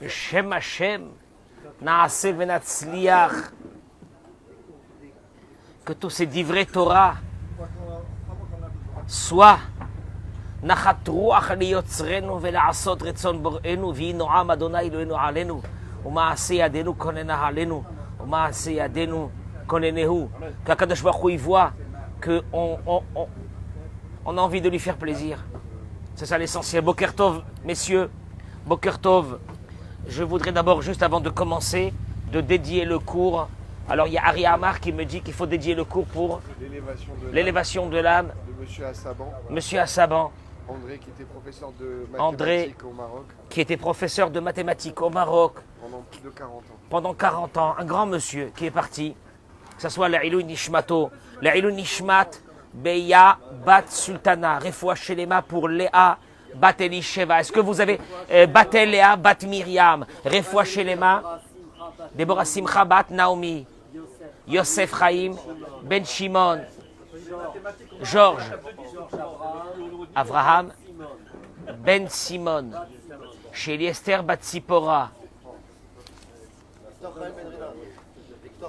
Shem Hashem, Naaseh Venatzliach, que tous ces divrei Torah soient נחת רוח ליוצרנו ולעשות רצון בוראנו, ויהי נועם אדוני אלוהינו עלינו, ומעשה ידינו כוננה עלינו, ומעשה ידינו כוננהו. qu'Akadosh Baruch Hu y voit qu'on a envie de lui faire plaisir. C'est ça l'essentiel. Boker Tov, messieurs, Boker Tov. Je voudrais d'abord, juste avant de commencer, de dédier le cours. Alors il y a Ari Amar qui me dit qu'il faut dédier le cours pour l'élévation de l'âme de Monsieur Assaban. Monsieur Assaban. André qui était professeur de André, mathématiques au Maroc qui était professeur de mathématiques au Maroc pendant plus de 40 ans. pendant 40 ans, un grand monsieur qui est parti, que ce soit l'Ilou Nishmato, l'Ilou Nishmat, Beya, Bat Sultana, Refoua Shelema pour Léa, Bat Elisheva. Est-ce que vous avez Bat Léa, Bat Myriam, Refoua Shelema, Deborah Simcha, Bat Naomi, Yosef Chaim, Ben Shimon, Georges, Avraham, Ben Simon, chez Esther Bat Sipora,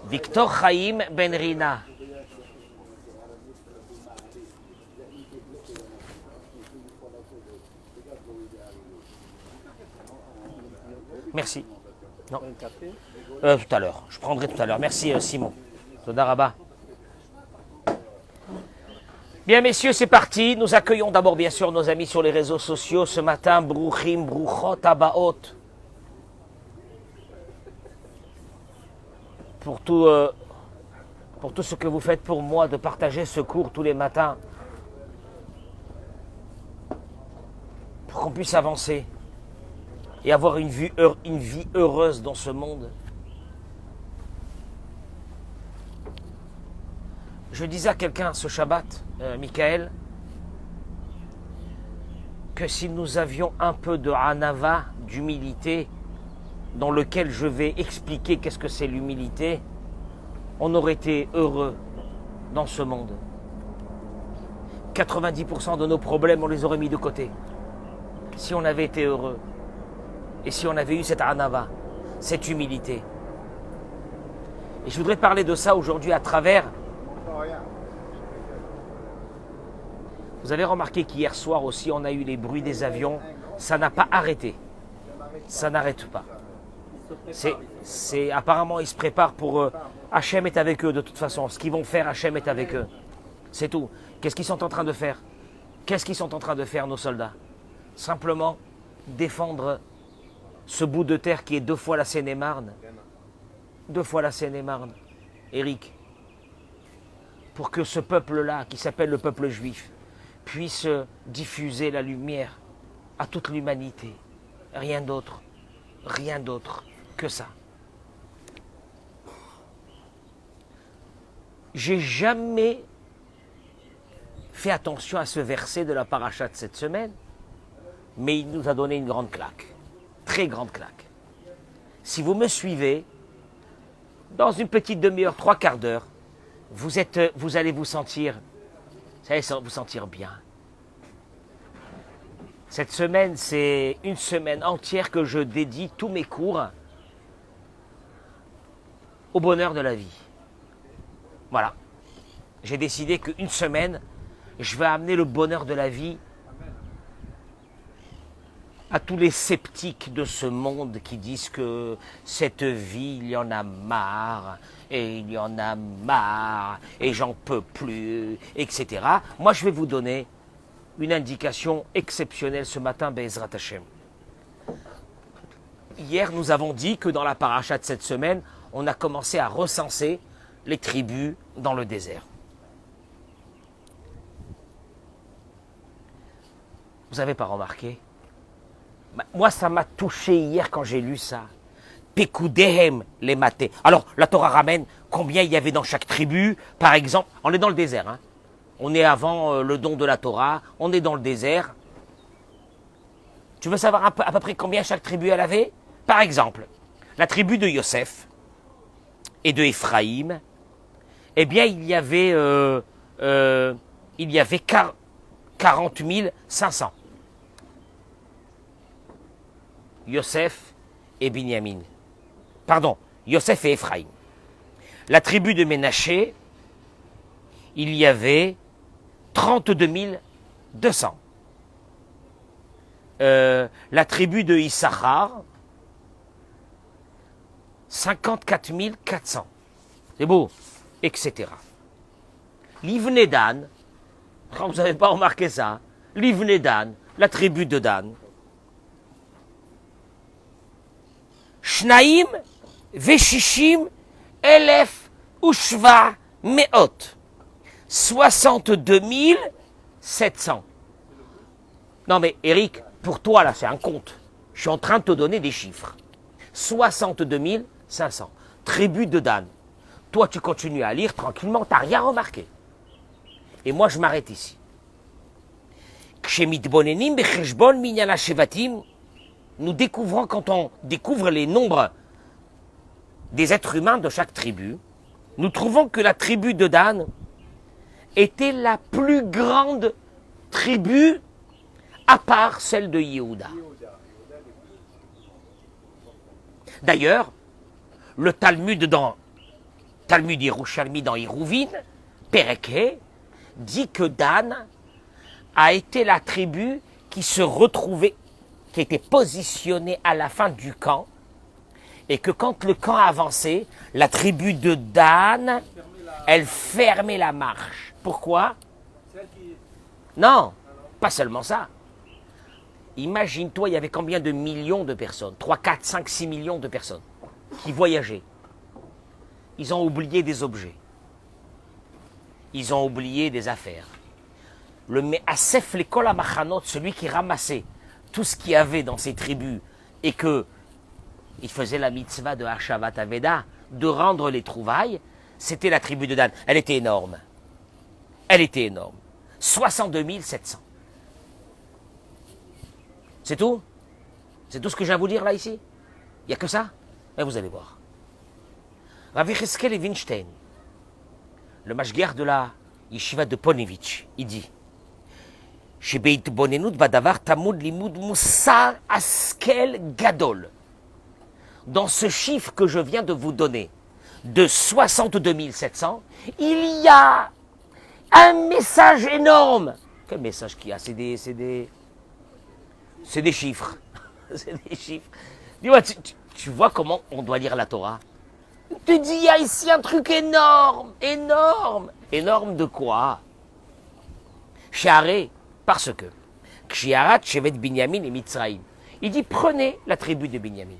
Victor Chaim Ben Rina. Merci. Non. Tout à l'heure. Je prendrai tout à l'heure. Merci Simon. Toda Rabba. Bien messieurs, c'est parti. Nous accueillons d'abord bien sûr nos amis sur les réseaux sociaux ce matin. Bruchim, Bruchot, Abaot. Pour tout ce que vous faites pour moi, de partager ce cours tous les matins. Pour qu'on puisse avancer et avoir une vie heureuse dans ce monde. Je disais à quelqu'un ce Shabbat, Michael, que si nous avions un peu de hanava, d'humilité, dans lequel je vais expliquer qu'est-ce que c'est l'humilité, on aurait été heureux dans ce monde. 90% de nos problèmes, on les aurait mis de côté. Si on avait été heureux, et si on avait eu cette hanava, cette humilité. Et je voudrais parler de ça aujourd'hui à travers... Vous avez remarqué qu'hier soir aussi, on a eu les bruits des avions. Ça n'a pas arrêté. Ça n'arrête pas. Apparemment, ils se préparent pour... Hachem est avec eux de toute façon. Ce qu'ils vont faire, Hachem est avec eux. C'est tout. Qu'est-ce qu'ils sont en train de faire? Qu'est-ce qu'ils sont en train de faire, nos soldats? Simplement défendre ce bout de terre qui est 2 fois la Seine-et-Marne. 2 fois la Seine-et-Marne. Eric. Pour que ce peuple-là, qui s'appelle le peuple juif, puisse diffuser la lumière à toute l'humanité. Rien d'autre que ça. J'ai jamais fait attention à ce verset de la paracha de cette semaine, mais il nous a donné une grande claque, très grande claque. Si vous me suivez, dans une petite demi-heure, 3/4 d'heure, vous allez vous sentir, vous sentir bien. Cette semaine, c'est une semaine entière que je dédie tous mes cours au bonheur de la vie. Voilà. J'ai décidé qu'une semaine, je vais amener le bonheur de la vie à tous les sceptiques de ce monde qui disent que cette vie, il y en a marre, et il y en a marre, et j'en peux plus, etc. Moi, je vais vous donner une indication exceptionnelle ce matin, Be'ezrat Hashem. Hier, nous avons dit que dans la paracha de cette semaine, on a commencé à recenser les tribus dans le désert. Vous n'avez pas remarqué? Moi, ça m'a touché hier quand j'ai lu ça. Pekudehem les matés. Alors, la Torah ramène combien il y avait dans chaque tribu. Par exemple, on est dans le désert. Hein. On est avant le don de la Torah. On est dans le désert. Tu veux savoir à peu près combien chaque tribu elle avait? Par exemple, la tribu de Yosef et de Éphraïm, eh bien, il y avait 40 500. Yosef et Binyamin. Pardon, Yosef et Ephraïm. La tribu de Ménaché, il y avait 32 200. La tribu de Issachar, 54 400. C'est beau, etc. L'Ivné Dan, vous n'avez pas remarqué ça, l'Ivné Dan, la tribu de Dan. Shnaim, Veshishim, Elef, Ushva, Meot. 62 700. Non mais Eric, pour toi là c'est un compte. Je suis en train de te donner des chiffres. 62 500. Tribu de Dan. Toi tu continues à lire tranquillement, tu n'as rien remarqué. Et moi je m'arrête ici. Nous découvrons, quand on découvre les nombres des êtres humains de chaque tribu, nous trouvons que la tribu de Dan était la plus grande tribu à part celle de Yehuda. D'ailleurs, le Talmud Yerushalmi dans Hérouvine, Pereke, dit que Dan a été la tribu qui se retrouvait, qui était positionnée à la fin du camp, et que quand le camp avançait, la tribu de Dan, elle fermait la marche. Pourquoi? Non, pas seulement ça. Imagine-toi, il y avait combien de millions de personnes? 3, 4, 5, 6 millions de personnes qui voyageaient. Ils ont oublié des objets. Ils ont oublié des affaires. Le Me'asef l'école à Machanot, celui qui ramassait tout ce qu'il y avait dans ces tribus et que il faisait la mitzvah de Hashavat Aveda, de rendre les trouvailles, c'était la tribu de Dan. Elle était énorme. Elle était énorme. 62 700. C'est tout? C'est tout ce que j'ai à vous dire là, ici? Il n'y a que ça? Mais vous allez voir. Rav Yecheskel Evinstein, le mashgiach de la yeshiva de Ponevitch, il dit Shebeit-bonenut badavar tamud limud musar askel gadol. Dans ce chiffre que je viens de vous donner, de 62 700, il y a un message énorme. Quel message qu'il y a? C'est des chiffres. C'est des chiffres. Dis-moi, tu vois comment on doit lire la Torah? Tu dis, il y a ici un truc énorme, énorme. Énorme de quoi? Shéaré, parce que Kshiarat, Shevet Binyamin et Mitzraïm. Il dit, prenez la tribu de Binyamin.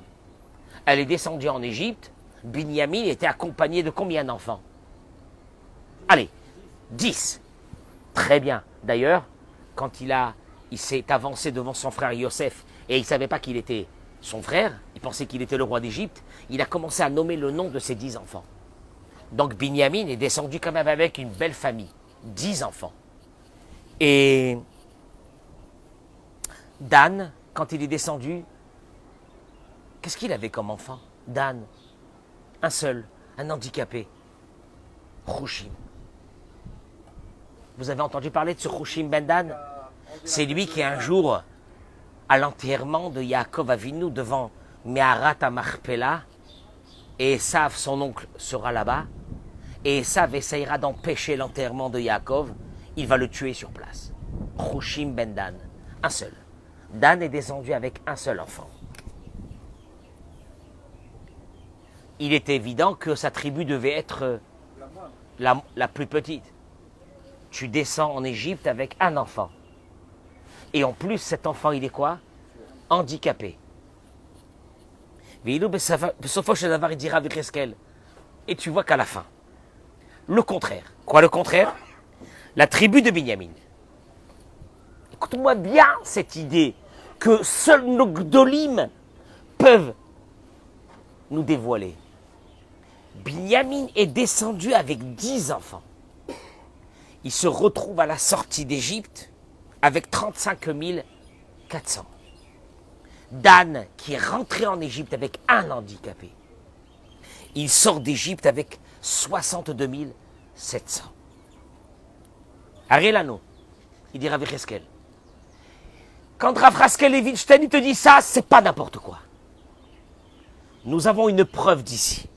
Elle est descendue en Égypte. Binyamin était accompagné de combien d'enfants? Allez, 10. Très bien. D'ailleurs, quand il s'est avancé devant son frère Yosef et il ne savait pas qu'il était son frère, il pensait qu'il était le roi d'Égypte, il a commencé à nommer le nom de ses 10 enfants. Donc Binyamin est descendu quand même avec une belle famille, 10 enfants. Et Dan, quand il est descendu, qu'est-ce qu'il avait comme enfant? Dan, un seul, un handicapé, Chushim. Vous avez entendu parler de ce Chushim ben Dan? C'est lui qui un jour, à l'enterrement de Yaakov Avinu devant Meharat Marpella, et Esav, son oncle, sera là-bas, et Esav essayera d'empêcher l'enterrement de Yaakov, il va le tuer sur place. Chushim ben Dan, un seul. Dan est descendu avec un seul enfant. Il est évident que sa tribu devait être la plus petite. Tu descends en Égypte avec un enfant. Et en plus, cet enfant, il est quoi? Handicapé. Et tu vois qu'à la fin, le contraire. Quoi le contraire? La tribu de Binyamin. Écoute-moi bien cette idée que seuls nos gdolim peuvent nous dévoiler. Binyamin est descendu avec 10 enfants. Il se retrouve à la sortie d'Égypte avec 35 400. Dan, qui est rentré en Égypte avec un handicapé, il sort d'Égypte avec 62 700. Arrelano, il dit Rav Yecheskel, Quand Rav Haskel Levinstein il te dit ça, c'est pas n'importe quoi. Nous avons une preuve d'ici.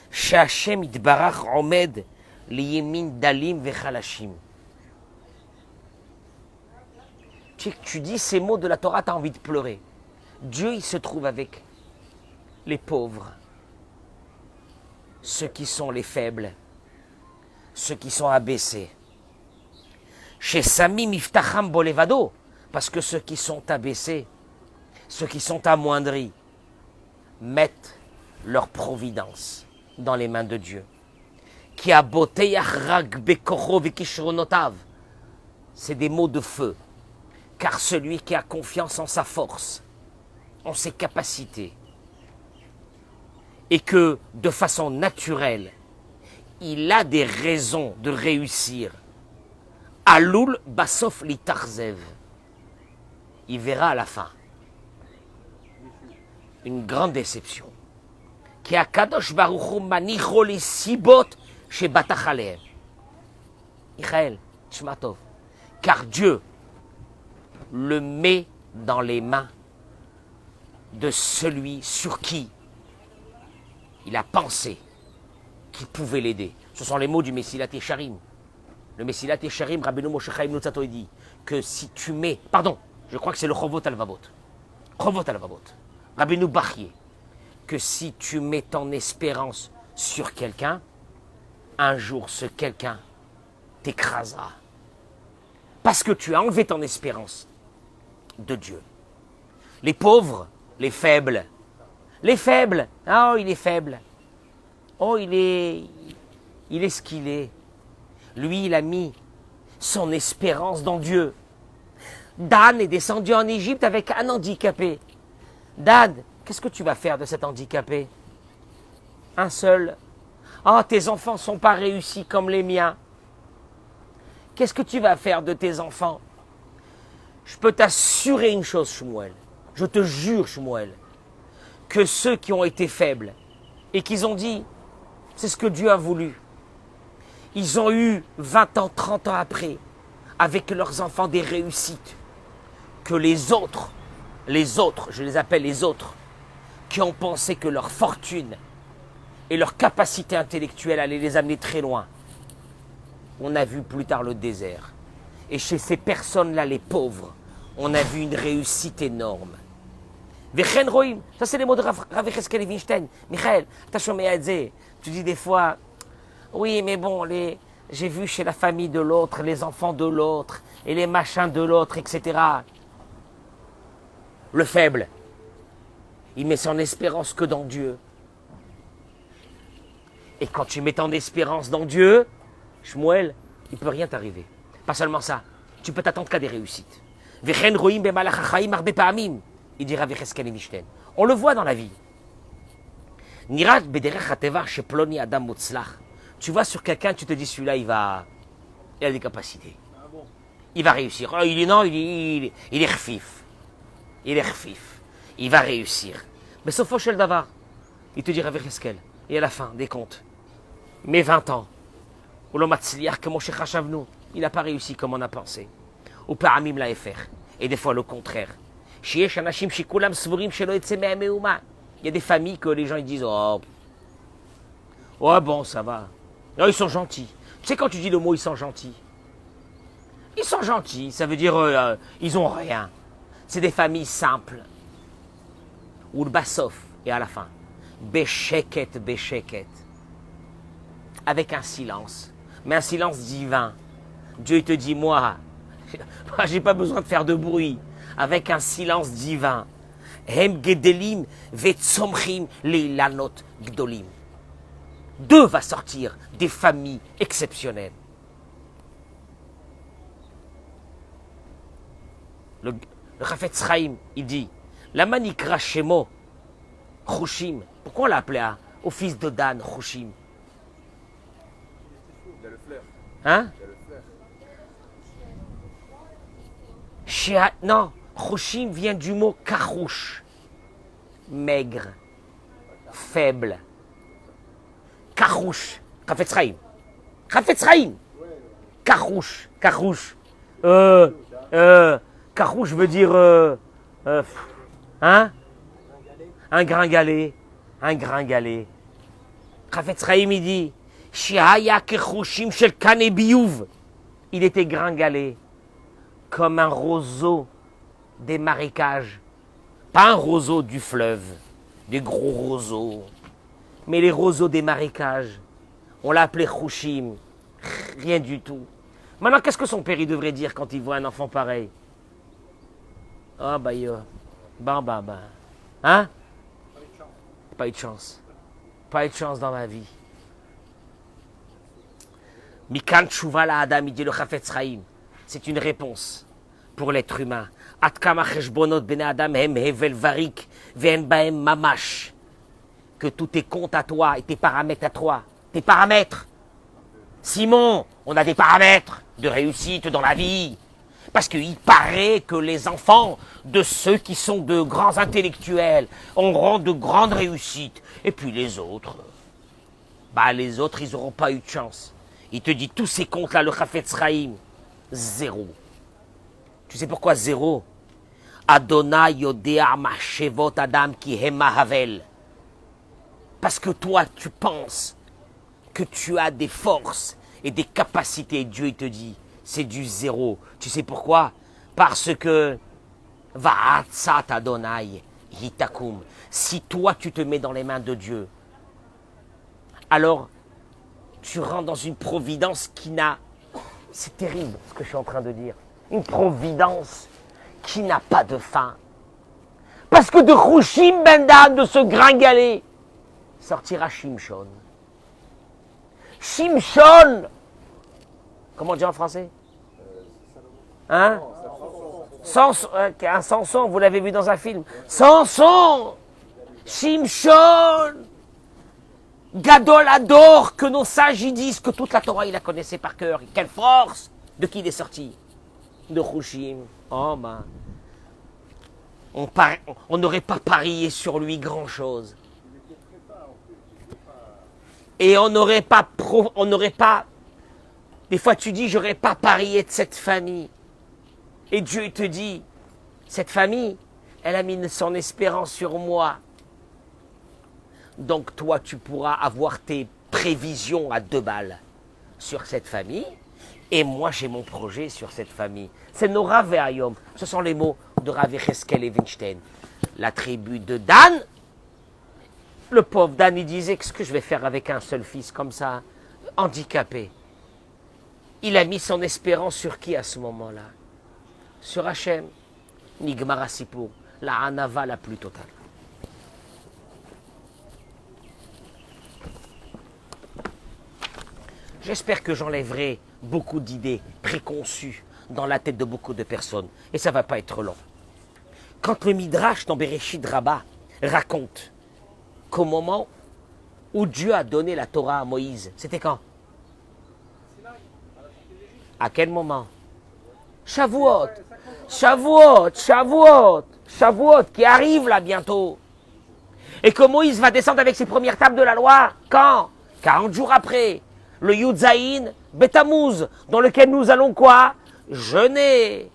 Sh'Hashem Yitbarach Omed Liyemin Dalim Vechalashim. Tu dis ces mots de la Torah, tu as envie de pleurer. Dieu, il se trouve avec les pauvres, ceux qui sont les faibles, ceux qui sont abaissés. Chez Sami Miftacham Bolevado, parce que ceux qui sont abaissés, ceux qui sont amoindris, mettent leur providence dans les mains de Dieu. Qui a c'est des mots de feu. Car celui qui a confiance en sa force, en ses capacités, et que de façon naturelle, il a des raisons de réussir, Aloul Basof Litarzev, il verra à la fin une grande déception. Qui a Kadosh Baruch Hu manicho les sibot chez Batachaleem. Michael, Shmatov, car Dieu le met dans les mains de celui sur qui il a pensé qu'il pouvait l'aider. Ce sont les mots du Mesilat Yesharim. Le Mesilat Yesharim, Rabbeinu Moshe Chaim Luzzatto, il dit que si tu mets, pardon, je crois que c'est le Chovot Alvavot, Rabbeinu Bachye, que si tu mets ton espérance sur quelqu'un, un jour ce quelqu'un t'écrasera. Parce que tu as enlevé ton espérance de Dieu. Les pauvres, les faibles, oh il est faible, oh il est ce qu'il est. Lui il a mis son espérance dans Dieu. Dan est descendu en Égypte avec un handicapé. Dan, qu'est-ce que tu vas faire de cet handicapé? Un seul. Oh, tes enfants ne sont pas réussis comme les miens. Qu'est-ce que tu vas faire de tes enfants? Je peux t'assurer une chose, Shmuel. Je te jure, Shmuel, que ceux qui ont été faibles et qu'ils ont dit, c'est ce que Dieu a voulu, ils ont eu 20 ans, 30 ans après, avec leurs enfants, des réussites que les autres, je les appelle les autres, qui ont pensé que leur fortune et leur capacité intellectuelle allaient les amener très loin. On a vu plus tard le désert. Et chez ces personnes-là, les pauvres, on a vu une réussite énorme. Vechen roim, ça c'est les mots de Rav Haskel Levinstein. Michael, tu dis des fois, oui mais bon, j'ai vu chez la famille de l'autre, les enfants de l'autre, et les machins de l'autre, etc. Le faible, il met son espérance que dans Dieu. Et quand tu mets ton espérance dans Dieu, Shmuel, il ne peut rien t'arriver. Pas seulement ça, tu peux t'attendre qu'à des réussites. Vechen roim bemalach hachaim arbe pa'amim. Il dira Rav Haskel Levinstein. On le voit dans la vie. Nirat bederech hateva chez ploni adam mutzlach. Tu vois sur quelqu'un, tu te dis celui-là, il a des capacités. Il va réussir. Oh, il est rfif. Il va réussir. Mais sauf au Shel Davar, il te dira Rav Haskel. Et à la fin, des comptes. Mais 20 ans. Ou l'omatzliach que Moshe Chashavnu. Il n'a pas réussi comme on a pensé. Ou pa'amim la efer. Et des fois le contraire. Il y a des familles que les gens ils disent oh bon ça va. Non, ils sont gentils. Tu sais quand tu dis le mot ils sont gentils, ça veut dire ils ont rien. C'est des familles simples. Ou le basof et à la fin bécheket avec un silence, mais un silence divin. Dieu il te dit moi j'ai pas besoin de faire de bruit. Avec un silence divin. Hem gedelim vetzomchim leilanot gdolim. D'eux va sortir des familles exceptionnelles. Le Chafetz Chaim, il dit, la manikra shemo Chushim. Pourquoi on l'a appelé au fils de Dan Chushim? Il a le flair. Hein? Il a le flair. Non. Chushim vient du mot karouche, maigre, faible. Karouche, Chafetz Chaim. Karouche. Karouche veut dire, hein? Un gringalet. Un gringalet. Chafetz Chaim, il dit, Shihaya kechushim shel kane biyuv. Il était gringalé comme un roseau des marécages. Pas un roseau du fleuve, des gros roseaux, mais les roseaux des marécages. On l'a appelé Chushim. Rien du tout. Maintenant, qu'est-ce que son père il devrait dire quand il voit un enfant pareil? Ah bah yo. Bah. Hein? Pas eu de chance. Pas eu de chance dans ma vie. Mikan Tshuva la Adam, il dit le Chafetz Chaim. C'est une réponse pour l'être humain. Atkama cheshbonot bene Adam hem hevel varik ve'en bahem mamash. Que tous tes comptes à toi et tes paramètres à toi. Tes paramètres. Simon, on a des paramètres de réussite dans la vie. Parce qu'il paraît que les enfants de ceux qui sont de grands intellectuels auront de grandes réussites. Et puis les autres, les autres, ils n'auront pas eu de chance. Il te dit tous ces comptes-là, le Chafetz Chaim, zéro. Tu sais pourquoi zéro? Adonai yodea machevot adam ki hema havel. Parce que toi, tu penses que tu as des forces et des capacités. Dieu, il te dit, c'est du zéro. Tu sais pourquoi? Parce que va'atzat Adonai hitakum. Si toi, tu te mets dans les mains de Dieu, alors tu rentres dans une providence qui n'a... C'est terrible ce que je suis en train de dire. Une providence qui n'a pas de fin. Parce que de Chushim Bendam, de ce gringalet, sortira Shimshon. Shimshon, comment dire en français? Hein? Un Samson, vous l'avez vu dans un film. Samson, Shimshon, Gadol Ador, que nos sages y disent que toute la Torah, il la connaissait par cœur. Et quelle force! De qui il est sorti? De Chushim. Oh ben, on n'aurait pas parié sur lui grand-chose. Et on n'aurait pas, des fois tu dis, j'aurais pas parié de cette famille. Et Dieu te dit, cette famille, elle a mis son espérance sur moi. Donc toi, tu pourras avoir tes prévisions à 2 balles sur cette famille. Et moi, j'ai mon projet sur cette famille. C'est Nora Ve'ayom. Ce sont les mots de Rav Yecheskel Evenstein. La tribu de Dan. Le pauvre Dan, il disait, qu'est-ce que je vais faire avec un seul fils comme ça, handicapé? Il a mis son espérance sur qui à ce moment-là? Sur Hachem. Nigmar Asipur. La Hanava la plus totale. J'espère que j'enlèverai beaucoup d'idées préconçues dans la tête de beaucoup de personnes. Et ça ne va pas être long. Quand le Midrash dans Bereshit Rabbah raconte qu'au moment où Dieu a donné la Torah à Moïse, c'était quand? À quel moment? Shavuot. Shavuot qui arrive là bientôt. Et que Moïse va descendre avec ses premières tables de la loi. Quand? 40 jours après. Le Yudzaïn Betamouz, dans lequel nous allons quoi? Jeûner.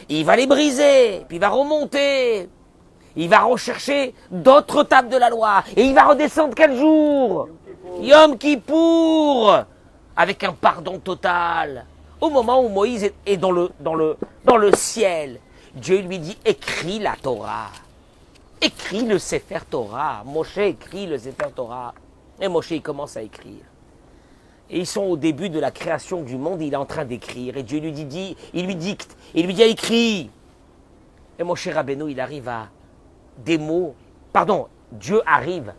Il va les briser, puis il va remonter. Il va rechercher d'autres tables de la loi. Et il va redescendre quel jour? Yom Kippour. Avec un pardon total. Au moment où Moïse est dans le ciel, Dieu lui dit, écris la Torah. Écris le Sefer Torah. Moshe écrit le Sefer Torah. Et Moshe, il commence à écrire. Et ils sont au début de la création du monde, il est en train d'écrire. Et Dieu lui dit, il lui dicte, il lui dit, écris. Et Moshe Rabbeinu, il arrive à des mots, Dieu arrive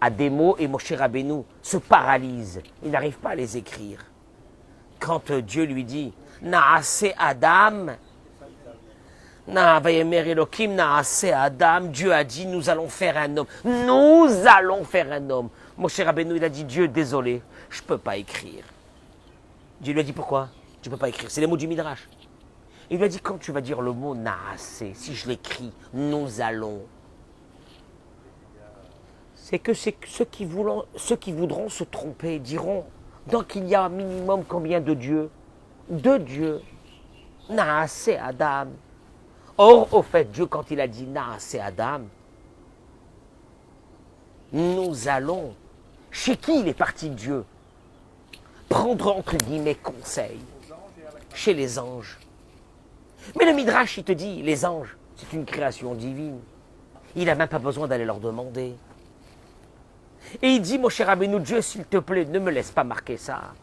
à des mots et Moshe Rabbeinu se paralyse. Il n'arrive pas à les écrire. Quand Dieu lui dit, Naase Adam, Dieu a dit, nous allons faire un homme. Nous allons faire un homme. Moshe Rabbeinu, il a dit, Dieu, désolé, je ne peux pas écrire. Dieu lui a dit, pourquoi? Tu ne peux pas écrire. C'est les mots du Midrash. Il lui a dit, quand tu vas dire le mot Naase, si je l'écris, nous allons. C'est que ceux qui voudront se tromper diront, donc il y a un minimum combien de dieux? 2 dieux. Naase Adam. Or, au fait, Dieu, quand il a dit Naase Adam, nous allons, chez qui il est parti Dieu, prendre entre guillemets conseil, chez les anges. Mais le Midrash, il te dit, les anges, c'est une création divine. Il n'a même pas besoin d'aller leur demander. Et il dit, mon cher Rabbeinu, Dieu, s'il te plaît, ne me laisse pas marquer ça.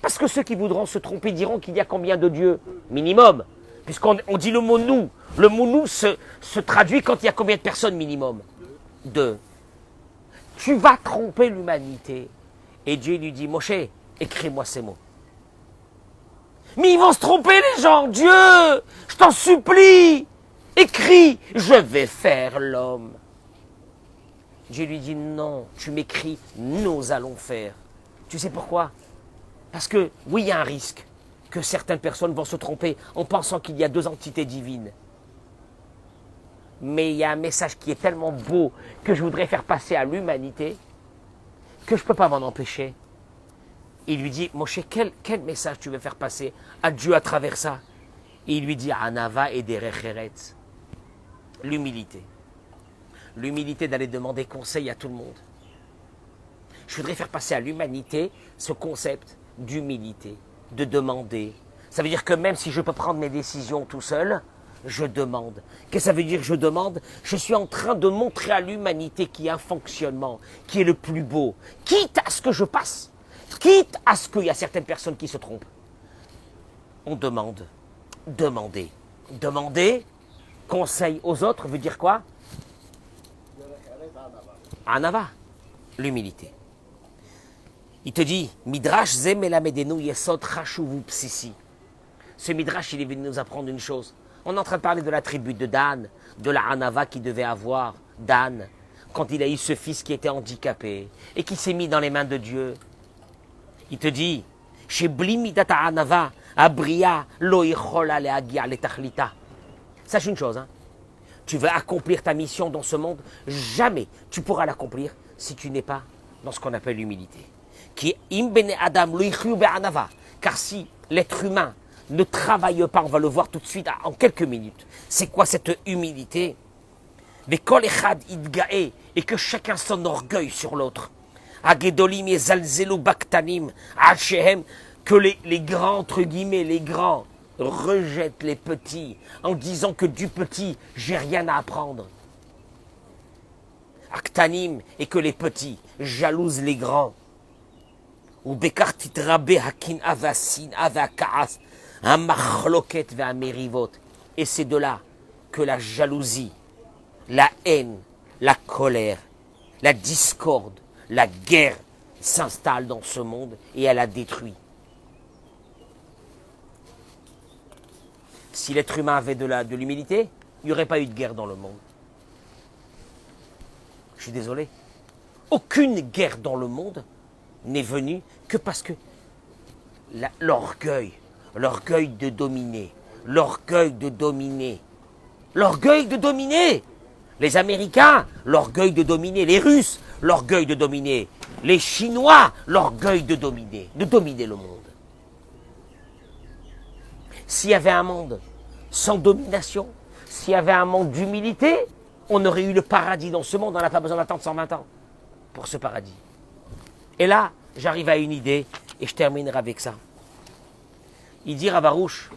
Parce que ceux qui voudront se tromper diront qu'il y a combien de dieux? Minimum. Puisqu'on dit le mot nous. Le mot nous se traduit quand il y a combien de personnes minimum? 2. Tu vas tromper l'humanité. Et Dieu lui dit, Moshe, écris-moi ces mots. Mais ils vont se tromper les gens. Dieu, je t'en supplie, écris, je vais faire l'homme. Dieu lui dit, non, tu m'écris, nous allons faire. Tu sais pourquoi? Parce que, oui, il y a un risque que certaines personnes vont se tromper en pensant qu'il y a 2 entités divines. Mais il y a un message qui est tellement beau que je voudrais faire passer à l'humanité que je ne peux pas m'en empêcher. Il lui dit, Moshe, quel message tu veux faire passer à Dieu à travers ça? Et il lui dit, Anava et Derech Eretz. L'humilité. L'humilité d'aller demander conseil à tout le monde. Je voudrais faire passer à l'humanité ce concept d'humilité, de demander. Ça veut dire que même si je peux prendre mes décisions tout seul, je demande. Qu'est-ce que ça veut dire je demande? Je suis en train de montrer à l'humanité qu'il y a un fonctionnement qui est le plus beau, quitte à ce que je passe. Quitte à ce qu'il y a certaines personnes qui se trompent. On demande. Demander. Demander conseil aux autres veut dire quoi? Anava. L'humilité. Il te dit, Midrash zem elamedenu yesod chashuvu psisi. Ce Midrash, il est venu nous apprendre une chose. On est en train de parler de la tribu de Dan, de la Anava qui devait avoir Dan, quand il a eu ce fils qui était handicapé et qui s'est mis dans les mains de Dieu. Il te dit, chez Blimidata Anava, Abria, Loichola Leagia Letachlita. Sache une chose, hein. Tu veux accomplir ta mission dans ce monde, jamais tu pourras l'accomplir si tu n'es pas dans ce qu'on appelle l'humilité. Qui est Imbene Adam Loichu Be'anava. Car si l'être humain ne travaille pas, on va le voir tout de suite en quelques minutes. C'est quoi cette humilité? Mais Kol Echad Idgae, et que chacun s'enorgueille sur l'autre. Agedolim et Zalzelu Baktanim, Hachehem, que les grands, entre guillemets, les grands, rejettent les petits en disant que du petit, j'ai rien à apprendre. Aktanim, et que les petits jalousent les grands. Ou Bekartitrabe Hakin Avasin Avakaas, Amachloket Ve'amerivot. Et c'est de là que la jalousie, la haine, la colère, la discorde, la guerre s'installe dans ce monde et elle a détruit. Si l'être humain avait de l'humilité, il n'y aurait pas eu de guerre dans le monde. Je suis désolé. Aucune guerre dans le monde n'est venue que parce que l'orgueil de dominer, l'orgueil de dominer, les Américains, l'orgueil de dominer, les Russes, l'orgueil de dominer, les Chinois, l'orgueil de dominer le monde. S'il y avait un monde sans domination, s'il y avait un monde d'humilité, on aurait eu le paradis dans ce monde, on n'a pas besoin d'attendre 120 ans pour ce paradis. Et là, j'arrive à une idée et je terminerai avec ça. Il dit Ravarouche,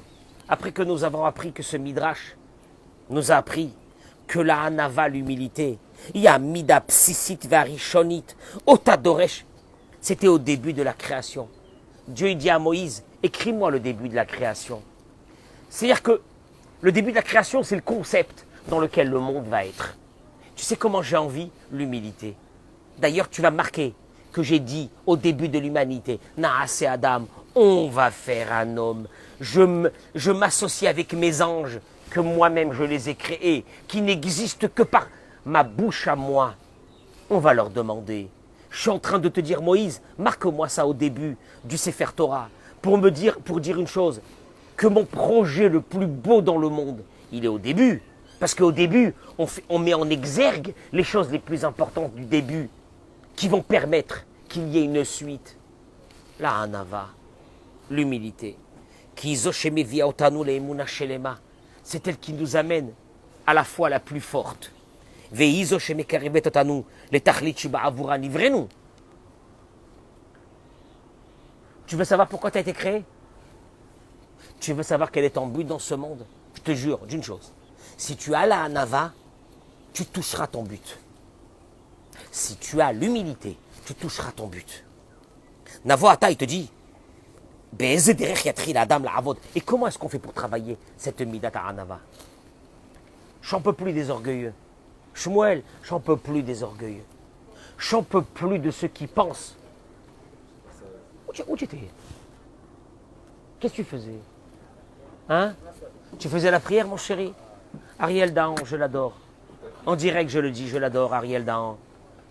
après que nous avons appris que ce Midrash nous a appris que la Hanava, l'humilité, il y a Mida Psisit Varishonit, Otadoresh, c'était au début de la création. Dieu dit à Moïse, écris-moi le début de la création. C'est-à-dire que le début de la création, c'est le concept dans lequel le monde va être. Tu sais comment j'ai envie? L'humilité. D'ailleurs, tu vas marquer que j'ai dit au début de l'humanité, Naase Adam, on va faire un homme. Je m'associe avec mes anges, que moi-même je les ai créés, qui n'existent que par ma bouche à moi. On va leur demander. Je suis en train de te dire, Moïse, marque-moi ça au début du Sefer Torah, pour dire une chose, que mon projet le plus beau dans le monde, il est au début. Parce qu'au début, on met en exergue les choses les plus importantes du début, qui vont permettre qu'il y ait une suite. La Hanava, l'humilité. C'est elle qui nous amène à la foi la plus forte. Livrez-nous. Tu veux savoir pourquoi tu as été créé? Tu veux savoir quel est ton but dans ce monde? Je te jure d'une chose. Si tu as la hanava, tu toucheras ton but. Si tu as l'humilité, tu toucheras ton but. Navo Ata, il te dit, et comment est-ce qu'on fait pour travailler cette midata hanava? J'en peux plus des orgueilleux. Shmuel, j'en peux plus des orgueilleux. J'en peux plus de ceux qui pensent. Où tu étais? Qu'est-ce que tu faisais? Hein? Tu faisais la prière, mon chéri? Ariel Dahan, je l'adore. En direct, je le dis, je l'adore, Ariel Dahan.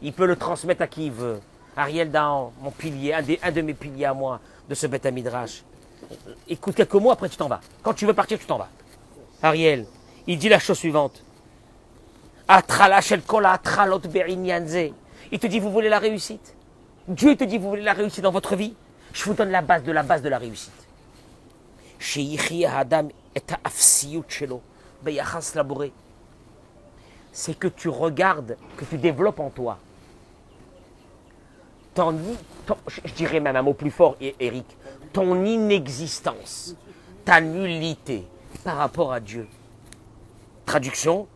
Il peut le transmettre à qui il veut. Ariel Dahan, mon pilier, un de mes piliers à moi, de ce Beth Midrash. Écoute quelques mots, après tu t'en vas. Quand tu veux partir, tu t'en vas. Ariel, il dit la chose suivante. Il te dit, vous voulez la réussite? Dieu te dit, vous voulez la réussite dans votre vie? Je vous donne la base de la réussite. C'est que tu regardes, que tu développes en toi. Je dirais même un mot plus fort, Eric, ton inexistence, ta nullité par rapport à Dieu. Traduction,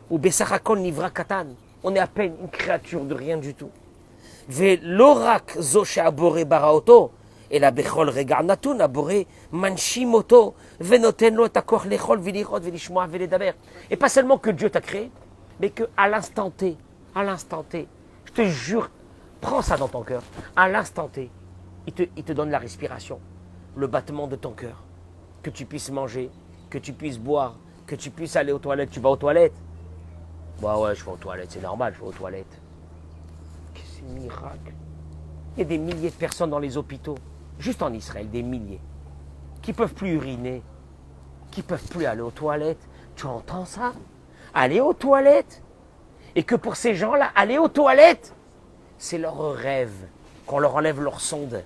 ou Bessachakon Nivra Katan, on est à peine une créature de rien du tout. Ve l'orak zoche abore baraoto, et la bechol regar natun abore manshimoto, venoten lo takor lechol vilirot vilishmoa veledaber. Et pas seulement que Dieu t'a créé, mais qu'à l'instant T, je te jure, prends ça dans ton cœur, à l'instant T, il te donne la respiration, le battement de ton cœur, que tu puisses manger, que tu puisses boire, que tu puisses aller aux toilettes. Tu vas aux toilettes? Bah ouais, je vais aux toilettes, c'est normal, je vais aux toilettes. C'est un miracle. Il y a des milliers de personnes dans les hôpitaux, juste en Israël, des milliers, qui ne peuvent plus uriner, qui ne peuvent plus aller aux toilettes. Tu entends ça? Aller aux toilettes? Et que pour ces gens-là, aller aux toilettes, c'est leur rêve, qu'on leur enlève leur sonde.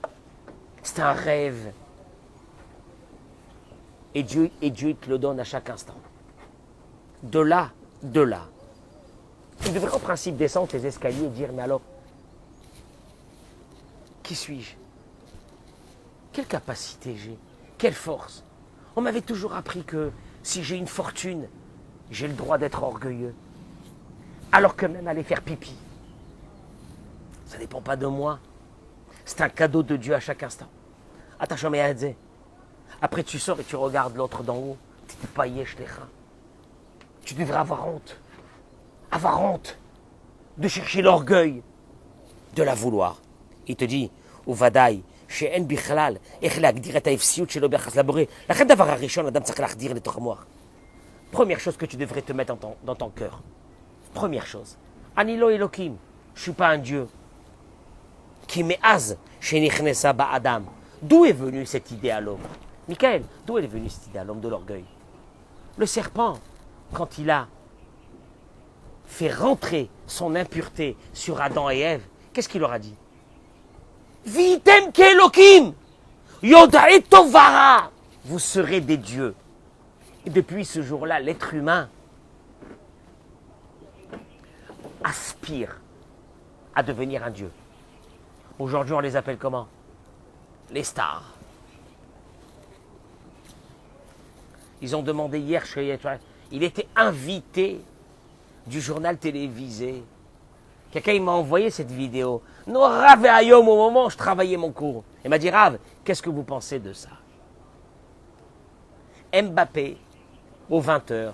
C'est un rêve. Et Dieu, il te le donne à chaque instant. De là. Tu devrais en principe descendre tes escaliers et dire, mais alors, qui suis-je? Quelle capacité j'ai? Quelle force? On m'avait toujours appris que si j'ai une fortune, j'ai le droit d'être orgueilleux. Alors que même aller faire pipi, ça ne dépend pas de moi. C'est un cadeau de Dieu à chaque instant. Attention, mais après tu sors et tu regardes l'autre d'en haut. Tu devrais avoir honte. Avoir honte de chercher l'orgueil, de la vouloir. Il te dit, Uvadai, שאין בכלל איך להגדיר את האפסיות שלו ביחס לבורא. לכן דבר הראשון, אדם צריך להחדיר לתוך המוח. Première chose que tu devrais te mettre dans ton cœur. Première chose. Anilo Elohim, je ne suis pas un Dieu. Qui me'az shenichnesa ba'adam. D'où est venue cette idée à l'homme? Michael, d'où est venue cette idée à l'homme de l'orgueil? Le serpent, quand il a fait rentrer son impureté sur Adam et Ève, qu'est-ce qu'il leur a dit? Vitem ke'Elohim, yoda'e tovara. Vous serez des dieux. Et depuis ce jour-là, l'être humain aspire à devenir un dieu. Aujourd'hui, on les appelle comment? Les stars. Ils ont demandé hier, il était invité du journal télévisé. Quelqu'un m'a envoyé cette vidéo. Non, Rav et Ayom, au moment où je travaillais mon cours. Il m'a dit, Rav, qu'est-ce que vous pensez de ça? Mbappé, aux 20h,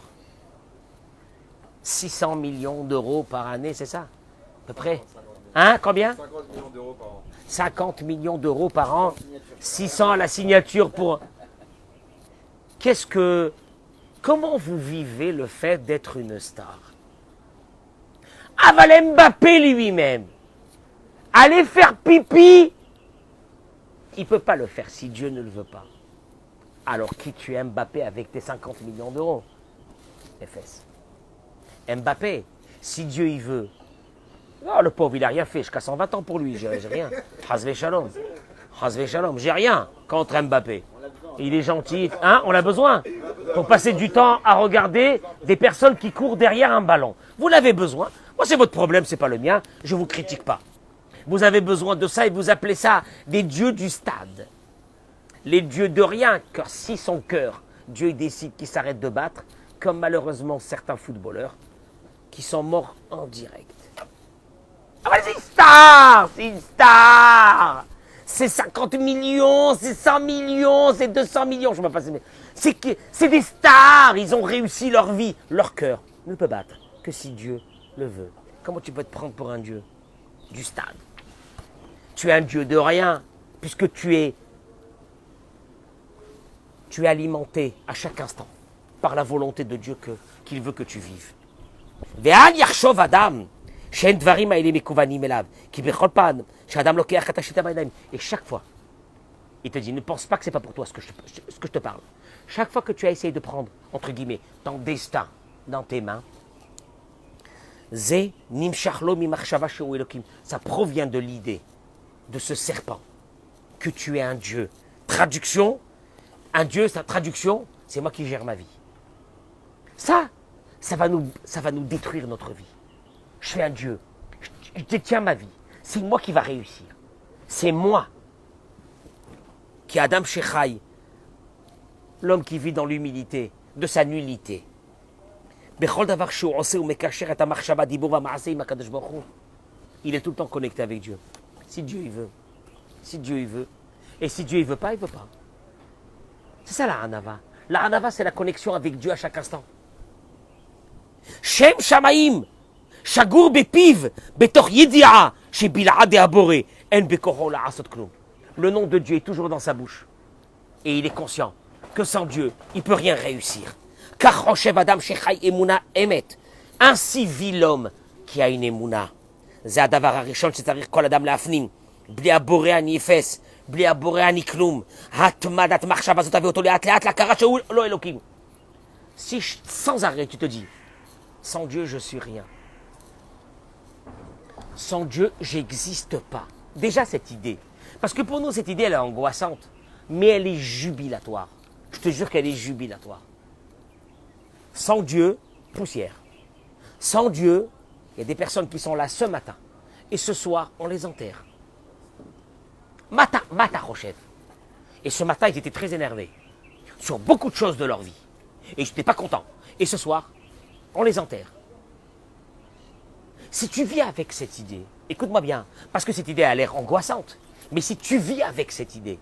600 millions d'euros par année, c'est ça? À peu près. Hein, combien? 50 millions d'euros par an. 50 millions d'euros par an, 600 à la signature pour... Comment vous vivez le fait d'être une star? Aval Mbappé lui-même, aller faire pipi, il ne peut pas le faire si Dieu ne le veut pas. Alors qui tu es Mbappé avec tes 50 millions d'euros? FS. Mbappé, si Dieu y veut. Oh, le pauvre, il n'a rien fait, jusqu'à 120 ans pour lui, j'ai rien. Hazvé Shalom. Hazvé Shalom, j'ai rien contre Mbappé. On l'a besoin. Il est gentil. Hein, on a besoin. Pour passer du temps à regarder des personnes qui courent derrière un ballon. Vous l'avez besoin. Moi, c'est votre problème, c'est pas le mien. Je vous critique pas. Vous avez besoin de ça et vous appelez ça des dieux du stade. Les dieux de rien, car si son cœur, Dieu décide qu'il s'arrête de battre, comme malheureusement certains footballeurs qui sont morts en direct. Ah bah, c'est une star, c'est une star. C'est 50 millions, c'est 100 millions, c'est 200 millions, je ne sais pas. C'est des stars, ils ont réussi leur vie. Leur cœur ne peut battre que si Dieu le veut. Comment tu peux te prendre pour un Dieu du stade? Tu es un Dieu de rien, puisque tu es alimenté à chaque instant par la volonté de Dieu qu'il veut que tu vives. Ve'al yachshov Adam. Et chaque fois, il te dit, ne pense pas que ce n'est pas pour toi ce que je te parle. Chaque fois que tu as essayé de prendre, entre guillemets, ton destin dans tes mains, ça provient de l'idée de ce serpent, que tu es un Dieu. Traduction, un Dieu, sa traduction, c'est moi qui gère ma vie. Ça va nous détruire notre vie. Je suis un Dieu, je détiens ma vie, c'est moi qui va réussir. C'est moi qui est Adam Shechai, l'homme qui vit dans l'humilité de sa nullité. Il est tout le temps connecté avec Dieu. Si Dieu il veut, si Dieu il veut, et si Dieu il veut pas, il veut pas. C'est ça la Hanava. La Hanava, c'est la connexion avec Dieu à chaque instant. Shem Shamaim. Shagour bepiv, betor yedia, chez Bil'a de Aboré, en bekoho la asot klum. Le nom de Dieu est toujours dans sa bouche. Et il est conscient que sans Dieu, il ne peut rien réussir. Car Rochev Adam Shechai Emuna Emet. Ainsi vit l'homme qui a une Emuna. Zadavar Arishon, c'est-à-dire Kol Adam Lafnim. Bli Aboré ani Efes, Bli Aboré ani Klum. Hatmadat Marshava Zotavi Otole Atleat la Karachou Lo Elokim. Si sans arrêt tu te dis, sans Dieu, je suis rien. Sans Dieu, j'existe pas. Déjà cette idée. Parce que pour nous, cette idée, elle est angoissante. Mais elle est jubilatoire. Je te jure qu'elle est jubilatoire. Sans Dieu, poussière. Sans Dieu, il y a des personnes qui sont là ce matin. Et ce soir, on les enterre. Mata Rochette. Et ce matin, ils étaient très énervés. Sur beaucoup de choses de leur vie. Et je n'étais pas content. Et ce soir, on les enterre. Si tu vis avec cette idée, écoute-moi bien, parce que cette idée a l'air angoissante, mais si tu vis avec cette idée,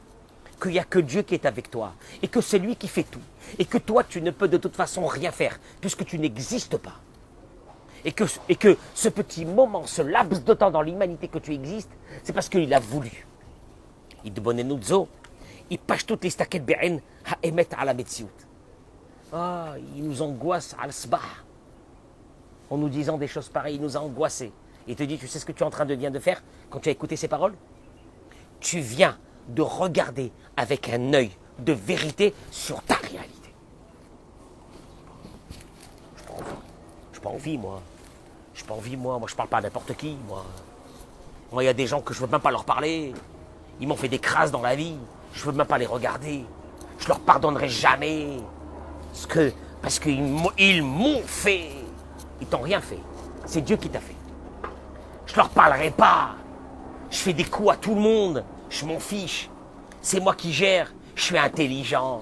qu'il n'y a que Dieu qui est avec toi, et que c'est lui qui fait tout, et que toi tu ne peux de toute façon rien faire, puisque tu n'existes pas, et que ce petit moment, ce laps de temps dans l'humanité que tu existes, c'est parce qu'il a voulu. Il te bonne nous il pâche toutes les stakettes be'en ha'emet à la metsiout. Ah, il nous angoisse à l'sbah. En nous disant des choses pareilles, il nous a angoissés. Il te dit, tu sais ce que tu es en train de bien de faire quand tu as écouté ces paroles? Tu viens de regarder avec un œil de vérité sur ta réalité. Je n'ai pas envie, moi. Je n'ai pas envie, moi. Moi, je ne parle pas à n'importe qui, moi. Moi, il y a des gens que je ne veux même pas leur parler. Ils m'ont fait des crasses dans la vie. Je ne veux même pas les regarder. Je ne leur pardonnerai jamais. Parce qu'ils m'ont fait. Ils t'ont rien fait. C'est Dieu qui t'a fait. Je leur parlerai pas. Je fais des coups à tout le monde. Je m'en fiche. C'est moi qui gère. Je suis intelligent.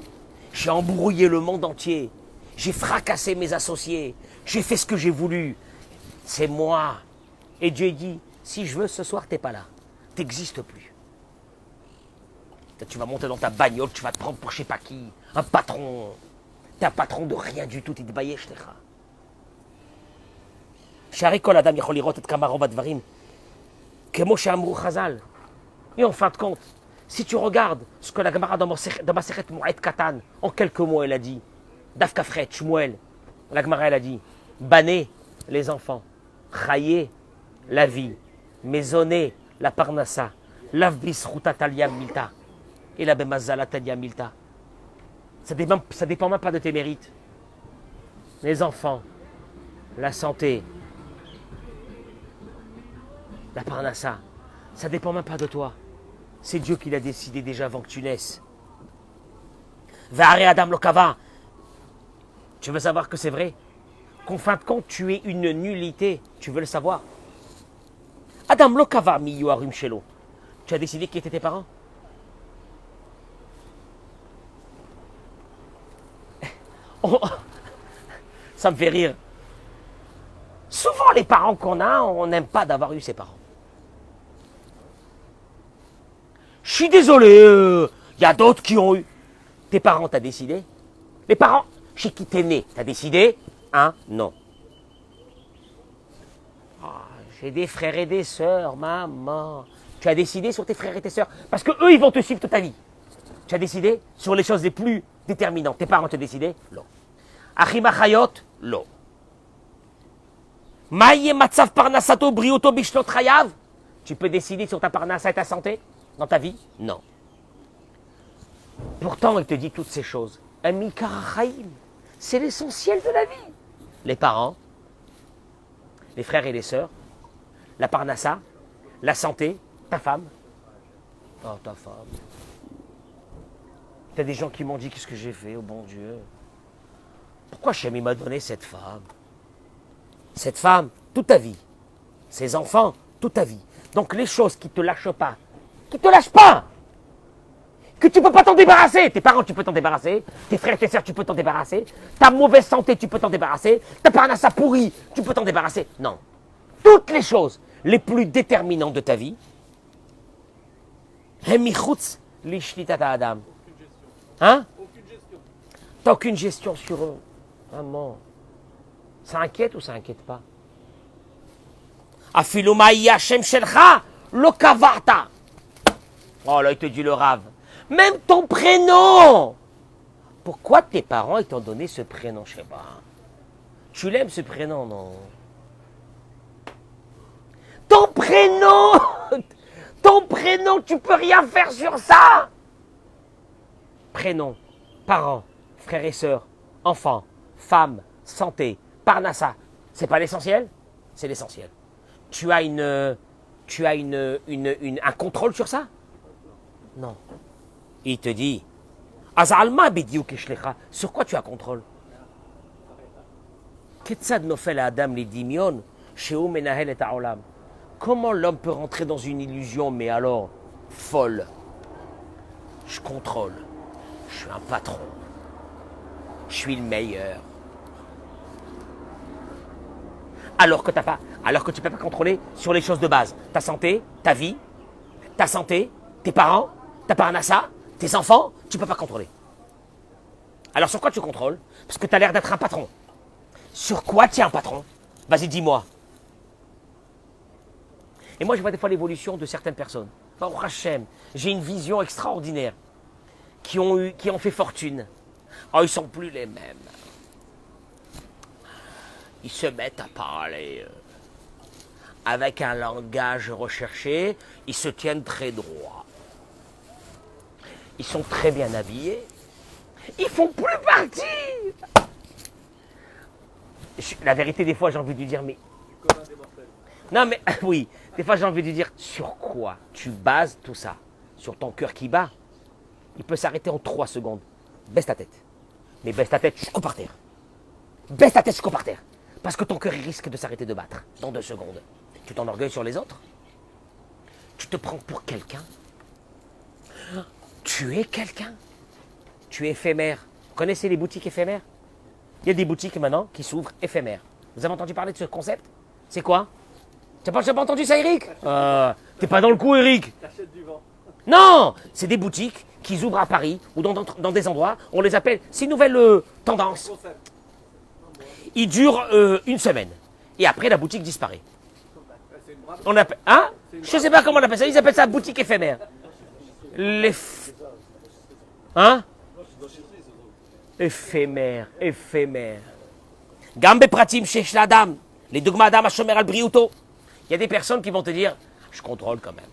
J'ai embrouillé le monde entier. J'ai fracassé mes associés. J'ai fait ce que j'ai voulu. C'est moi. Et Dieu dit, si je veux, ce soir, t'es pas là. T'existes plus. Tu vas monter dans ta bagnole, tu vas te prendre pour je sais pas qui. Un patron. T'es un patron de rien du tout. T'es de bayesh, t'es là. Et en fin de compte, si tu regardes ce que la Gemara dans Masechet Moed Katan, en quelques mots, elle a dit, Daf Kafret, Shmuel, la Gemara, elle a dit, Bané, les enfants, Chaye, la vie, Maisonné, la Parnassa, Lavbis Ruta Talia Milta, et la Bemazala Talia Milta. Ça dépend même pas de tes mérites. Les enfants, la santé, la Parnassa, ça ne dépend même pas de toi. C'est Dieu qui l'a décidé déjà avant que tu naisses. Vare Adam Lokava. Tu veux savoir que c'est vrai? Qu'en fin de compte, tu es une nullité. Tu veux le savoir? Adam Lokava Miyoarim Shelo. Tu as décidé qui étaient tes parents? Oh, ça me fait rire. Souvent, les parents qu'on a, on n'aime pas d'avoir eu ses parents. Je suis désolé, y a d'autres qui ont eu. Tes parents, t'as décidé? Les parents chez qui t'es né, t'as décidé? Hein? Non. Ah, j'ai des frères et des sœurs, maman. Tu as décidé sur tes frères et tes sœurs? Parce que eux, ils vont te suivre toute ta vie. Tu as décidé sur les choses les plus déterminantes. Tes parents t'ont décidé? Non. Achima Chayot? Non. Maïe Matzav Parnasato Brioto Bishlot Chayav? Tu peux décider sur ta parnassa et ta santé dans ta vie? Non. Pourtant, il te dit toutes ces choses. C'est l'essentiel de la vie. Les parents, les frères et les sœurs, la parnassa, la santé, ta femme. Oh, ta femme. Il y a des gens qui m'ont dit qu'est-ce que j'ai fait, oh bon Dieu. Pourquoi Hachem m'a donné cette femme? Cette femme, toute ta vie. Ses enfants, toute ta vie. Donc les choses qui ne te lâchent pas, que tu ne peux pas t'en débarrasser. Tes parents, tu peux t'en débarrasser. Tes frères et tes sœurs, tu peux t'en débarrasser. Ta mauvaise santé, tu peux t'en débarrasser. Ta parnassa pourrie, tu peux t'en débarrasser. Non. Toutes les choses les plus déterminantes de ta vie, Adam. Hein? T'as aucune gestion sur eux. Maman. Ça inquiète ou ça inquiète pas? Oh là, il te dit le rave. Même ton prénom. Pourquoi tes parents ils t'ont donné ce prénom? Je sais pas. Tu l'aimes ce prénom, non? Ton prénom. Ton prénom, tu peux rien faire sur ça. Prénom, parents, frères et sœurs, enfants, femmes, santé, parnassa. C'est pas l'essentiel? C'est l'essentiel. Tu as un contrôle sur ça? Non. Il te dit, sur quoi tu as contrôle? Comment l'homme peut rentrer dans une illusion, mais alors, folle? Je contrôle. Je suis un patron. Je suis le meilleur. Alors que tu ne peux pas contrôler sur les choses de base. Ta santé, ta vie, ta santé, tes parents, ta parnassa, tes enfants, tu ne peux pas contrôler. Alors sur quoi tu contrôles? Parce que tu as l'air d'être un patron. Sur quoi tu es un patron? Vas-y, dis-moi. Et moi, je vois des fois l'évolution de certaines personnes. Oh, Hachem, j'ai une vision extraordinaire. Qui ont fait fortune. Oh, ils ne sont plus les mêmes. Ils se mettent à parler avec un langage recherché. Ils se tiennent très droit. Ils sont très bien habillés. Ils font plus partie. La vérité, des fois, j'ai envie de lui dire, mais... Non, mais oui, des fois, j'ai envie de lui dire, sur quoi tu bases tout ça? Sur ton cœur qui bat? Il peut s'arrêter en 3 secondes. Baisse ta tête. Mais baisse ta tête jusqu'au par terre. Baisse ta tête jusqu'au par terre. Parce que ton cœur risque de s'arrêter de battre dans 2 secondes. Tu t'enorgueilles sur les autres? Tu te prends pour quelqu'un? Tu es quelqu'un? Tu es éphémère. Vous connaissez les boutiques éphémères? Il y a des boutiques maintenant qui s'ouvrent éphémères. Vous avez entendu parler de ce concept? C'est quoi? Tu n'as pas entendu ça, Eric? T'es pas dans le coup, Eric? T'achètes du vent. Non! C'est des boutiques qui s'ouvrent à Paris ou dans des endroits. On les appelle... C'est une nouvelle tendance. Il dure 1 semaine. Et après, la boutique disparaît. On appelle... Hein? Je ne sais pas comment on appelle ça. Ils appellent ça boutique éphémère. Hein? Éphémère. Gambe pratim shesh l'adam. Les dogmas adam hashomer al briuto. Il y a des personnes qui vont te dire, je contrôle quand même.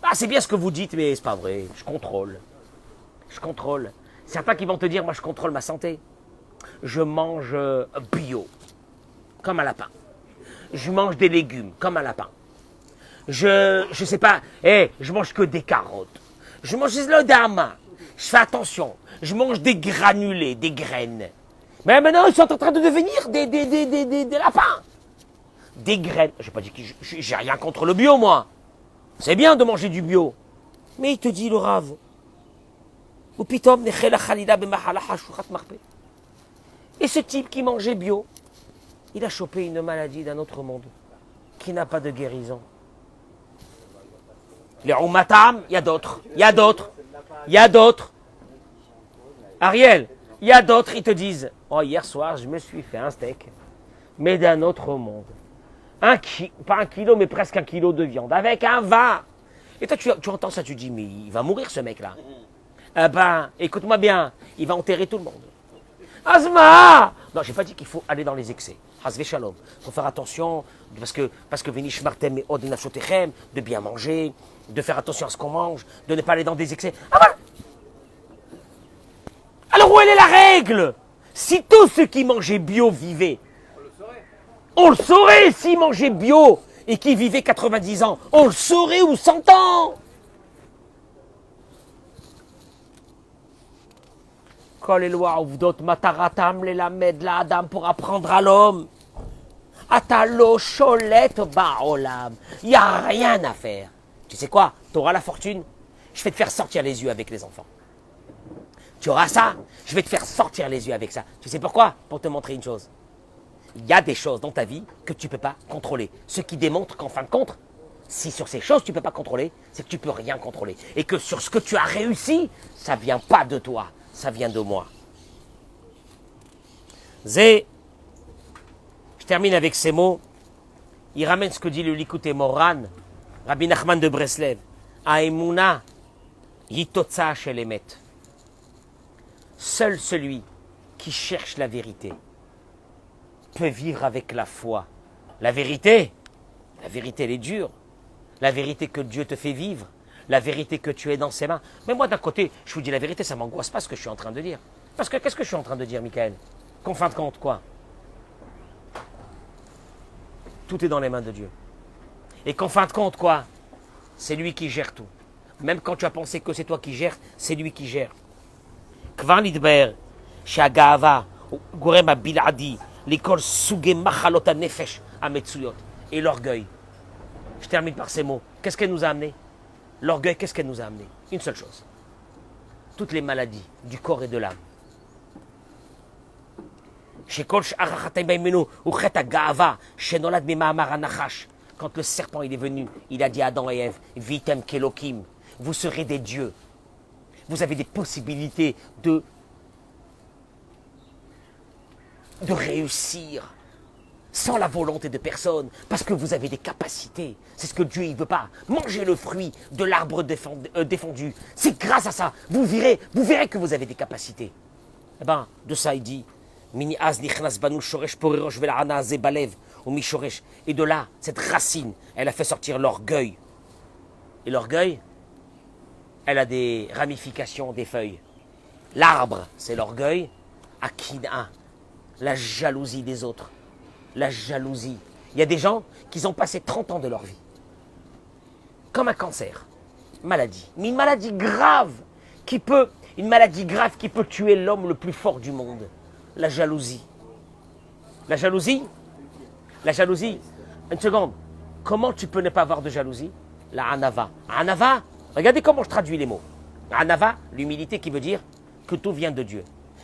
Ah, c'est bien ce que vous dites, mais c'est pas vrai. Je contrôle. Certains qui vont te dire, moi je contrôle ma santé. Je mange bio, comme un lapin. Je mange des légumes, comme un lapin. Je sais pas, je mange que des carottes. Je mange le dama. je fais attention, je mange des granulés, des graines. Mais maintenant, ils sont en train de devenir des lapins. Des graines. J'ai pas dit que j'ai rien contre le bio, moi. C'est bien de manger du bio. Mais il te dit, le rave. Et ce type qui mangeait bio, il a chopé une maladie d'un autre monde, qui n'a pas de guérison. Les roumatam, il y a d'autres. Il y a d'autres. Il y a d'autres. Ariel, il y a d'autres, ils te disent, oh, hier soir, je me suis fait un steak, mais d'un autre monde. Pas 1 kilo, mais presque 1 kilo de viande, avec un vin. Et toi, tu entends ça, tu dis, mais il va mourir ce mec-là. Eh ben, écoute-moi bien, il va enterrer tout le monde. Asma! Non, j'ai pas dit qu'il faut aller dans les excès. Hasve shalom. Il faut faire attention, parce que venish martem et od nashotechem, de bien manger, de faire attention à ce qu'on mange, de ne pas aller dans des excès. Ah ben, alors où elle est la règle? Si tous ceux qui mangeaient bio vivaient, on le saurait s'ils mangeaient bio et qu'ils vivaient 90 ans, on le saurait ou 100 ans. Quand les lois ouvdot mataratam les lamed la adam pour apprendre à l'homme. Atalo cholet baolam. Il n'y a rien à faire. Tu sais quoi? Tu auras la fortune, je vais te faire sortir les yeux avec les enfants. Tu auras ça, je vais te faire sortir les yeux avec ça. Tu sais pourquoi? Pour te montrer une chose. Il y a des choses dans ta vie que tu ne peux pas contrôler. Ce qui démontre qu'en fin de compte, si sur ces choses tu ne peux pas contrôler, c'est que tu ne peux rien contrôler. Et que sur ce que tu as réussi, ça ne vient pas de toi, ça vient de moi. Zé, je termine avec ces mots. Il ramène ce que dit le Likutei Moran, Rabbi Nachman de Breslev. Aemuna yitotza shel emet. Seul celui qui cherche la vérité peut vivre avec la foi. La vérité, elle est dure. La vérité que Dieu te fait vivre, la vérité que tu es dans ses mains. Mais moi, d'un côté, je vous dis la vérité, ça ne m'angoisse pas ce que je suis en train de dire. Parce que qu'est-ce que je suis en train de dire, Michael? Qu'en fin de compte, quoi? Tout est dans les mains de Dieu. Et qu'en fin de compte, quoi? C'est lui qui gère tout. Même quand tu as pensé que c'est toi qui gères, c'est lui qui gère. Kvan lidber, shagava, gorem abiladi, l'école suge machalot nefesh ametsuyot. Et l'orgueil. Je termine par ces mots. Qu'est-ce qu'elle nous a amené? L'orgueil, qu'est-ce qu'elle nous a amené? Une seule chose. Toutes les maladies du corps et de l'âme. Quand le serpent il est venu, il a dit à Adam et Ève, Vitem kelokim, vous serez des dieux. Vous avez des possibilités de réussir sans la volonté de personne, parce que vous avez des capacités. C'est ce que Dieu ne veut pas. Mangez le fruit de l'arbre défendu. C'est grâce à ça. Vous verrez que vous avez des capacités. Eh bien, de ça il dit, Mini az nichnas banu shoresh porirosh vel'ana zebalev ou mishoresh. Et de là, cette racine, elle a fait sortir l'orgueil. Et l'orgueil, elle a des ramifications, des feuilles. L'arbre, c'est l'orgueil. Akina, la jalousie des autres. La jalousie. Il y a des gens qui ont passé 30 ans de leur vie. Comme un cancer. Maladie. Mais une maladie grave qui peut tuer l'homme le plus fort du monde. La jalousie. La jalousie. Une seconde. Comment tu peux ne pas avoir de jalousie? La anava. Anava, regardez comment je traduis les mots. Anava, l'humilité qui veut dire que tout vient de Dieu.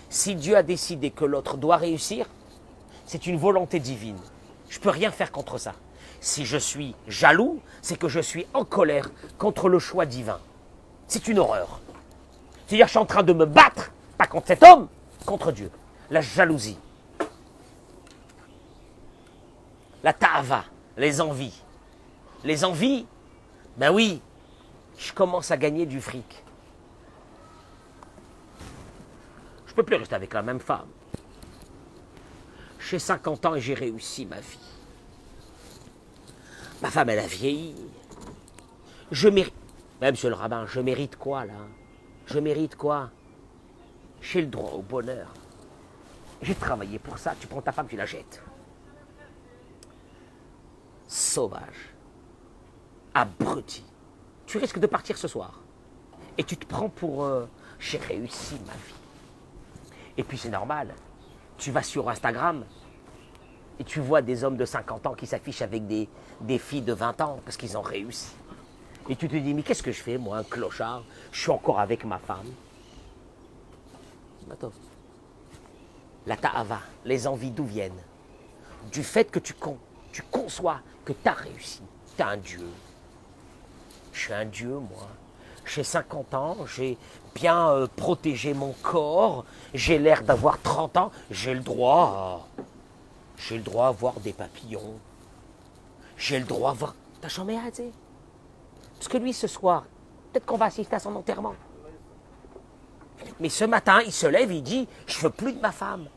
Si Dieu a décidé que l'autre doit réussir, c'est une volonté divine. Je ne peux rien faire contre ça. Si je suis jaloux, c'est que je suis en colère contre le choix divin. C'est une horreur. C'est-à-dire que je suis en train de me battre, pas contre cet homme, contre Dieu. La jalousie. La ta'ava, les envies. Les envies, ben oui, je commence à gagner du fric. Je ne peux plus rester avec la même femme. J'ai 50 ans et j'ai réussi ma vie. Ma femme, elle a vieilli. Je mérite... Mais monsieur le rabbin, je mérite quoi, là? Je mérite quoi? J'ai le droit au bonheur. J'ai travaillé pour ça. Tu prends ta femme, tu la jettes. Sauvage. Abruti. Tu risques de partir ce soir. Et tu te prends pour j'ai réussi ma vie. Et puis c'est normal, tu vas sur Instagram et tu vois des hommes de 50 ans qui s'affichent avec des filles de 20 ans parce qu'ils ont réussi. Et tu te dis, mais qu'est-ce que je fais, moi, un clochard? Je suis encore avec ma femme. Attends. La ta'ava, les envies d'où viennent? Du fait que tu conçois que tu as réussi. Tu es un dieu. Je suis un dieu, moi. J'ai 50 ans, j'ai bien protégé mon corps, j'ai l'air d'avoir 30 ans, j'ai le droit à voir des papillons. J'ai le droit à voir... T'as jamais hâté? Parce que lui, ce soir, peut-être qu'on va assister à son enterrement. Mais ce matin, il se lève et il dit, je veux plus de ma femme.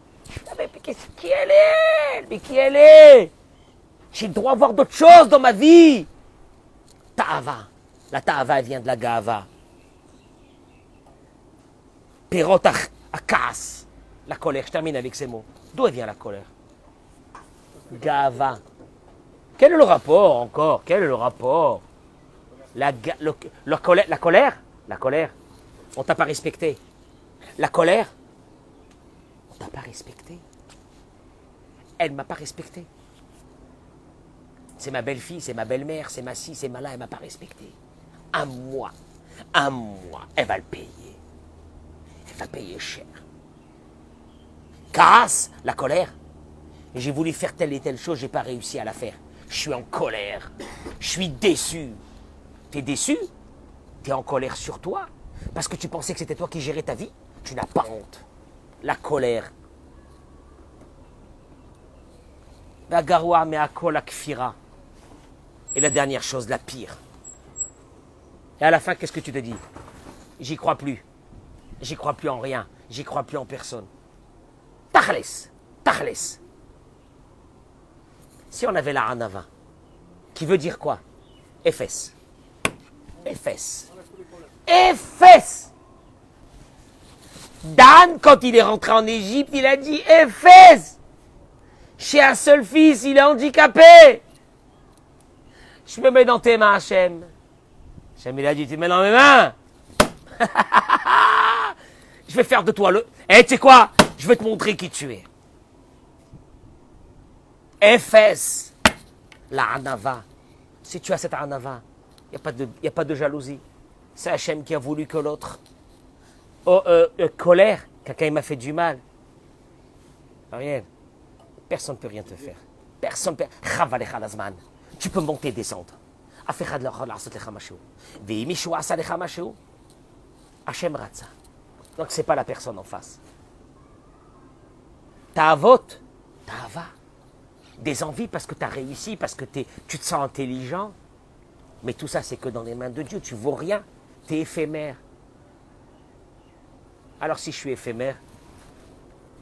Ah, mais qui elle est? Mais qui elle est? J'ai le droit à voir d'autres choses dans ma vie. Ta'ava. La ta'ava, elle vient de la ga'ava. Perot akas. La colère. Je termine avec ces mots. D'où elle vient la colère? Ga'ava. Quel est le rapport encore? Quel est le rapport? La colère? La colère. On t'a pas respecté. La colère? On t'a pas respecté. Elle m'a pas respecté. C'est ma belle-fille, c'est ma belle-mère, c'est ma ci, c'est ma là, elle m'a pas respecté. Un mois, elle va le payer. Elle va payer cher. Casse, la colère. J'ai voulu faire telle et telle chose, j'ai pas réussi à la faire. Je suis en colère. Je suis déçu. T'es déçu? T'es en colère sur toi? Parce que tu pensais que c'était toi qui gérais ta vie? Tu n'as pas honte. La colère. Bagarwa me akol akfira. Et la dernière chose, la pire. Et à la fin, qu'est-ce que tu te dis? J'y crois plus. J'y crois plus en rien. J'y crois plus en personne. Tachles. Tachles. Si on avait la anava, qui veut dire quoi? Éphes. Éphes. Éphes. Dan, quand il est rentré en Égypte, il a dit Éphes. J'ai un seul fils, il est handicapé. Je me mets dans tes mains, Hachem. Hachem, il a dit, tu te mets dans mes mains. Je vais faire de toi le... Eh, tu sais quoi? Je vais te montrer qui tu es. Éphes. La anava. Si tu as cette anava, il n'y a pas de jalousie. C'est Hachem qui a voulu que l'autre... colère, quelqu'un m'a fait du mal. Ariel, personne ne peut rien te faire. Personne ne peut... Tu peux monter et descendre. Hachem Ratza. Donc ce n'est pas la personne en face. Ta'avot, ta'ava. Des envies parce que tu as réussi, parce que tu te sens intelligent. Mais tout ça, c'est que dans les mains de Dieu. Tu ne vaux rien. Tu es éphémère. Alors si je suis éphémère,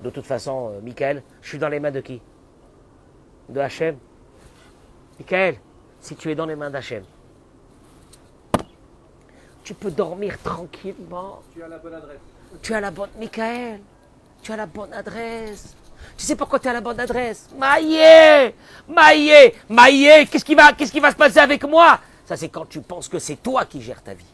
de toute façon, Michael, je suis dans les mains de qui? De Hachem. Michael, si tu es dans les mains d'Hachem, tu peux dormir tranquillement. Tu as la bonne adresse. Tu as la bonne... Michael, tu as la bonne adresse. Tu sais pourquoi tu as la bonne adresse? Maïe, qu'est-ce qui va se passer avec moi? Ça, c'est quand tu penses que c'est toi qui gères ta vie.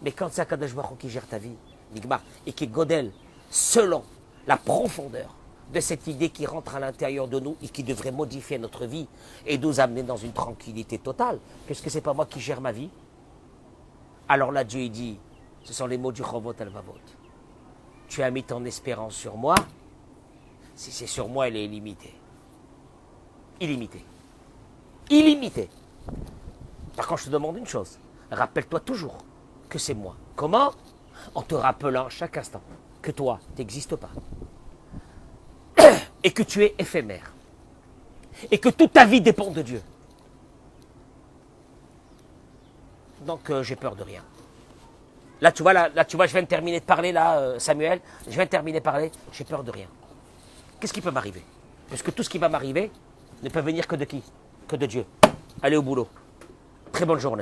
Mais quand c'est Akadosh Baruch Hu qui gère ta vie, Nigmar, et qui est Godel, selon la profondeur de cette idée qui rentre à l'intérieur de nous et qui devrait modifier notre vie et nous amener dans une tranquillité totale, puisque ce n'est pas moi qui gère ma vie. Alors là, Dieu il dit, ce sont les mots du Chovot Al-Vavot. Tu as mis ton espérance sur moi. Si c'est sur moi, elle est illimitée. Illimitée. Illimitée. Par contre, je te demande une chose. Rappelle-toi toujours que c'est moi. Comment? En te rappelant chaque instant que toi, tu n'existes pas. Et que tu es éphémère. Et que toute ta vie dépend de Dieu. Donc, j'ai peur de rien. Là, tu vois, je viens de terminer de parler, là, Samuel. Je viens de terminer de parler. J'ai peur de rien. Qu'est-ce qui peut m'arriver? Parce que tout ce qui va m'arriver ne peut venir que de qui? Que de Dieu. Allez au boulot. Très bonne journée.